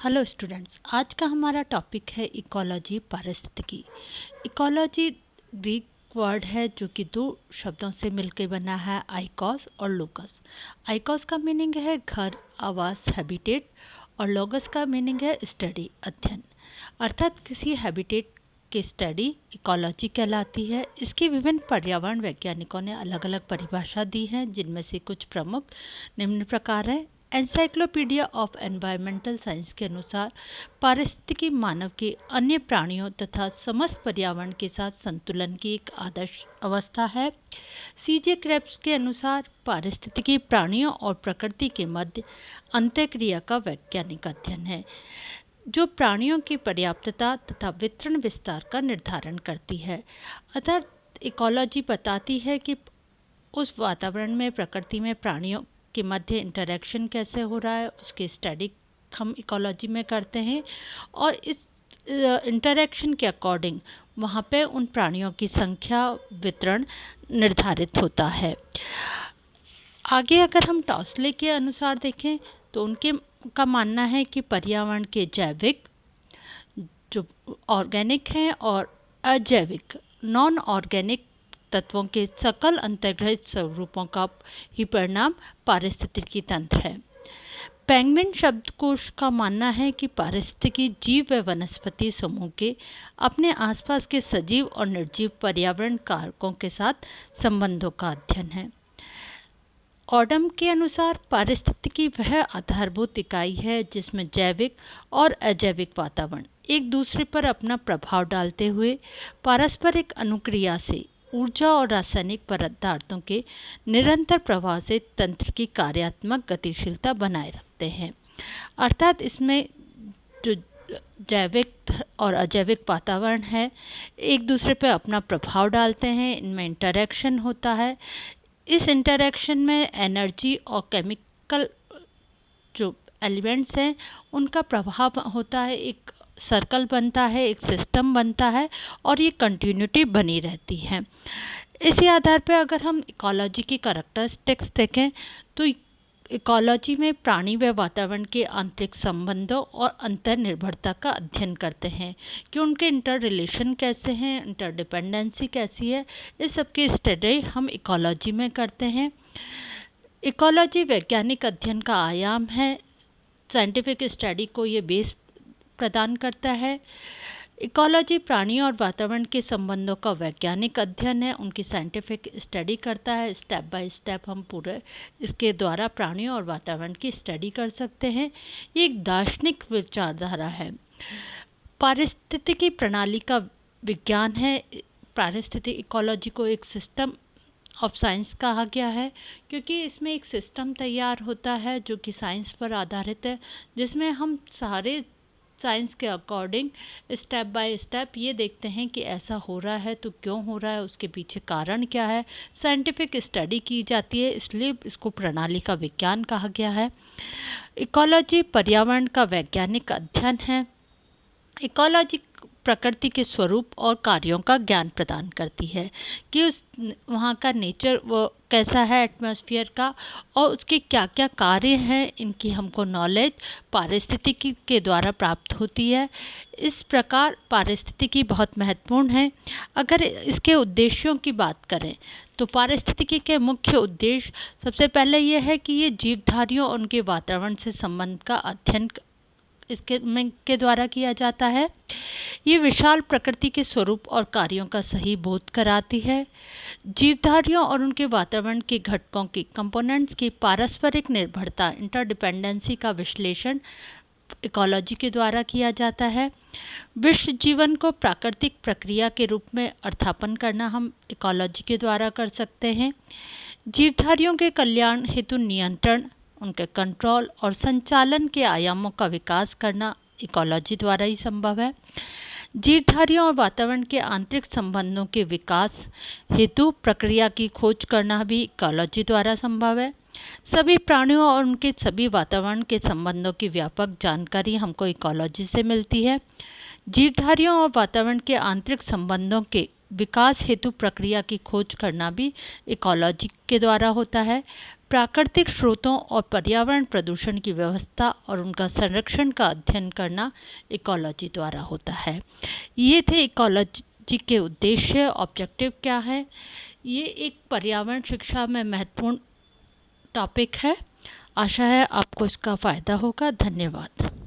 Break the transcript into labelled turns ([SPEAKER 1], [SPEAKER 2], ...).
[SPEAKER 1] Hello students, आज का हमारा टॉपिक है इकोलॉजी पारिस्थितिकी। इकोलॉजी ग्रीक वर्ड है जो कि दो शब्दों से मिलकर बना है, आइकोस और लोकस। आइकोस का मीनिंग है घर, आवास, हैबिटेट, और लोगस का मीनिंग है स्टडी, अध्ययन। अर्थात किसी हैबिटेट की स्टडी इकोलॉजी कहलाती है। इसकी विभिन्न पर्यावरण वैज्ञानिकों ने अलग अलग परिभाषा दी है, जिनमें से कुछ प्रमुख निम्न प्रकार है। एनसाइक्लोपीडिया ऑफ एनवायरमेंटल साइंस के अनुसार पारिस्थितिकी मानव के अन्य प्राणियों तथा समस्त पर्यावरण के साथ संतुलन की एक आदर्श अवस्था है। सीजे क्रेब्स के अनुसार पारिस्थितिकी प्राणियों और प्रकृति के मध्य अंतःक्रिया का वैज्ञानिक अध्ययन है, जो प्राणियों की पर्याप्तता तथा वितरण विस्तार का निर्धारण करती है। अर्थात इकोलॉजी बताती है कि उस वातावरण में, प्रकृति में प्राणियों के मध्य इंटरेक्शन कैसे हो रहा है, उसकी स्टडी हम इकोलॉजी में करते हैं, और इस इंटरेक्शन के अकॉर्डिंग वहाँ पे उन प्राणियों की संख्या, वितरण निर्धारित होता है। आगे अगर हम टॉसले के अनुसार देखें तो उनके का मानना है कि पर्यावरण के जैविक, जो ऑर्गेनिक हैं, और अजैविक, नॉन ऑर्गेनिक तत्वों के सकल अंतर्ग्रहित स्वरूपों का ही परिणाम पारिस्थितिकी तंत्र है। पेंगुइन शब्दकोश का मानना है कि पारिस्थितिकी जीव व वनस्पति समूह के अपने आसपास के सजीव और निर्जीव पर्यावरण कारकों के साथ संबंधों का अध्ययन है। ऑडम के अनुसार पारिस्थितिकी वह आधारभूत इकाई है जिसमें जैविक और अजैविक वातावरण एक दूसरे पर अपना प्रभाव डालते हुए पारस्परिक अनुक्रिया से ऊर्जा और रासायनिक पदार्थों के निरंतर प्रवाह से तंत्र की कार्यात्मक गतिशीलता बनाए रखते हैं। अर्थात इसमें जो जैविक और अजैविक वातावरण है एक दूसरे पर अपना प्रभाव डालते हैं, इनमें इंटरेक्शन होता है। इस इंटरेक्शन में एनर्जी और केमिकल जो एलिमेंट्स हैं उनका प्रभाव होता है, एक सर्कल बनता है, एक सिस्टम बनता है, और ये कंटिन्यूटी बनी रहती है। इसी आधार पर अगर हम इकोलॉजी की कैरेक्टरिस्टिक्स देखें तो इकोलॉजी में प्राणी व वातावरण के आंतरिक संबंधों और अंतर्निर्भरता का अध्ययन करते हैं कि उनके इंटर रिलेशन कैसे हैं, इंटरडिपेंडेंसी कैसी है। इस सब की स्टडी हम इकोलॉजी में करते हैं। इकोलॉजी वैज्ञानिक अध्ययन का आयाम है, साइंटिफिक स्टडी को ये बेस प्रदान करता है। इकोलॉजी प्राणियों और वातावरण के संबंधों का वैज्ञानिक अध्ययन है, उनकी साइंटिफिक स्टडी करता है। स्टेप बाय स्टेप हम पूरे इसके द्वारा प्राणियों और वातावरण की स्टडी कर सकते हैं। ये एक दार्शनिक विचारधारा है। पारिस्थितिकी प्रणाली का विज्ञान है। पारिस्थितिक इकोलॉजी को एक सिस्टम ऑफ साइंस कहा गया है, क्योंकि इसमें एक सिस्टम तैयार होता है जो कि साइंस पर आधारित है, जिसमें हम सारे साइंस के अकॉर्डिंग स्टेप बाय स्टेप ये देखते हैं कि ऐसा हो रहा है तो क्यों हो रहा है, उसके पीछे कारण क्या है, साइंटिफिक स्टडी की जाती है, इसलिए इसको प्रणाली का विज्ञान कहा गया है। इकोलॉजी पर्यावरण का वैज्ञानिक अध्ययन है। इकोलॉजी प्रकृति के स्वरूप और कार्यों का ज्ञान प्रदान करती है कि उस वहाँ का नेचर वो कैसा है, एटमॉस्फेयर का, और उसके क्या क्या कार्य हैं, इनकी हमको नॉलेज पारिस्थितिकी के द्वारा प्राप्त होती है। इस प्रकार पारिस्थितिकी बहुत महत्वपूर्ण है। अगर इसके उद्देश्यों की बात करें तो पारिस्थितिकी के मुख्य उद्देश्य सबसे पहले ये है कि ये जीवधारियों और उनके वातावरण से संबंध का अध्ययन के द्वारा किया जाता है। ये विशाल प्रकृति के स्वरूप और कार्यों का सही बोध कराती है। जीवधारियों और उनके वातावरण के घटकों की कंपोनेंट्स की पारस्परिक निर्भरता, इंटरडिपेंडेंसी का विश्लेषण इकोलॉजी के द्वारा किया जाता है। विश्व जीवन को प्राकृतिक प्रक्रिया के रूप में अर्थापन करना हम इकोलॉजी के द्वारा कर सकते हैं। जीवधारियों के कल्याण हेतु नियंत्रण, उनके कंट्रोल और संचालन के आयामों का विकास करना इकोलॉजी द्वारा ही संभव है। जीवधारियों और वातावरण के आंतरिक संबंधों के विकास हेतु प्रक्रिया की खोज करना भी इकोलॉजी द्वारा संभव है। सभी प्राणियों और उनके सभी वातावरण के संबंधों की व्यापक जानकारी हमको इकोलॉजी से मिलती है। जीवधारियों और वातावरण के आंतरिक संबंधों के विकास हेतु प्रक्रिया की खोज करना भी इकोलॉजी के द्वारा होता है। प्राकृतिक स्रोतों और पर्यावरण प्रदूषण की व्यवस्था और उनका संरक्षण का अध्ययन करना इकोलॉजी द्वारा होता है। ये थे इकोलॉजी के उद्देश्य, ऑब्जेक्टिव क्या है। ये एक पर्यावरण शिक्षा में महत्वपूर्ण टॉपिक है। आशा है आपको इसका फ़ायदा होगा। धन्यवाद।